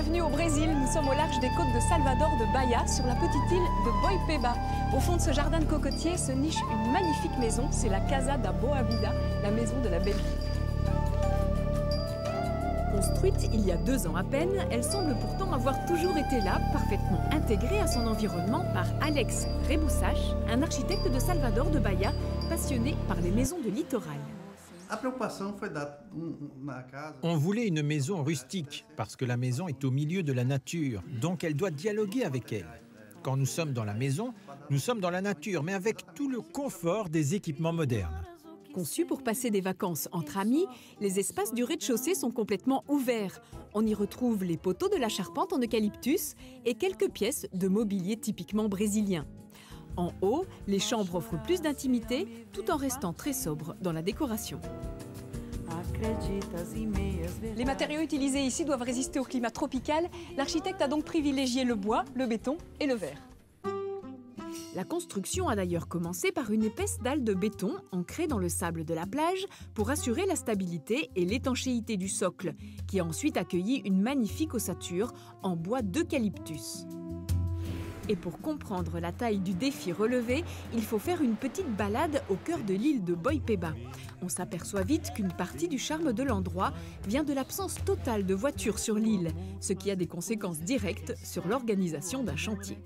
Bienvenue au Brésil, nous sommes au large des côtes de Salvador de Bahia, sur la petite île de Boipeba. Au fond de ce jardin de cocotiers se niche une magnifique maison, c'est la Casa da Boa Vida, la maison de la belle vie. Construite il y a 2 ans à peine, elle semble pourtant avoir toujours été là, parfaitement intégrée à son environnement par Alex Rebouçache, un architecte de Salvador de Bahia, passionné par les maisons de littoral. On voulait une maison rustique, parce que la maison est au milieu de la nature, donc elle doit dialoguer avec elle. Quand nous sommes dans la maison, nous sommes dans la nature, mais avec tout le confort des équipements modernes. Conçus pour passer des vacances entre amis, les espaces du rez-de-chaussée sont complètement ouverts. On y retrouve les poteaux de la charpente en eucalyptus et quelques pièces de mobilier typiquement brésilien. En haut, les chambres offrent plus d'intimité tout en restant très sobres dans la décoration. Les matériaux utilisés ici doivent résister au climat tropical. L'architecte a donc privilégié le bois, le béton et le verre. La construction a d'ailleurs commencé par une épaisse dalle de béton ancrée dans le sable de la plage pour assurer la stabilité et l'étanchéité du socle, qui a ensuite accueilli une magnifique ossature en bois d'eucalyptus. Et pour comprendre la taille du défi relevé, il faut faire une petite balade au cœur de l'île de Boipeba. On s'aperçoit vite qu'une partie du charme de l'endroit vient de l'absence totale de voitures sur l'île, ce qui a des conséquences directes sur l'organisation d'un chantier.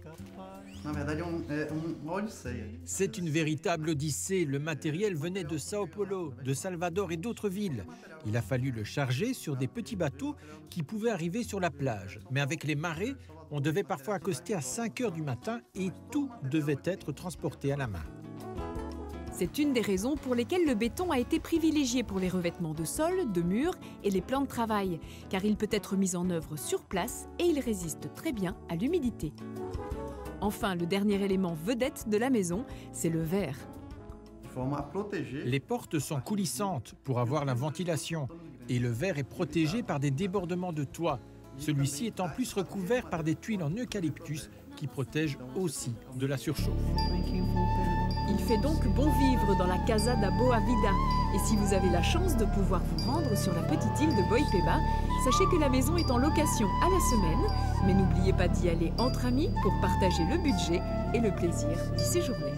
C'est une véritable odyssée. Le matériel venait de Sao Paulo, de Salvador et d'autres villes. Il a fallu le charger sur des petits bateaux qui pouvaient arriver sur la plage. Mais avec les marées, on devait parfois accoster à 5 heures du matin et tout devait être transporté à la main. C'est une des raisons pour lesquelles le béton a été privilégié pour les revêtements de sol, de murs et les plans de travail, car il peut être mis en œuvre sur place et il résiste très bien à l'humidité. Enfin, le dernier élément vedette de la maison, c'est le verre. Les portes sont coulissantes pour avoir la ventilation et le verre est protégé par des débordements de toit. Celui-ci est en plus recouvert par des tuiles en eucalyptus qui protègent aussi de la surchauffe. Il fait donc bon vivre dans la Casa da Boa Vida. Et si vous avez la chance de pouvoir vous rendre sur la petite île de Boipeba, sachez que la maison est en location à la semaine. Mais n'oubliez pas d'y aller entre amis pour partager le budget et le plaisir d'y séjourner.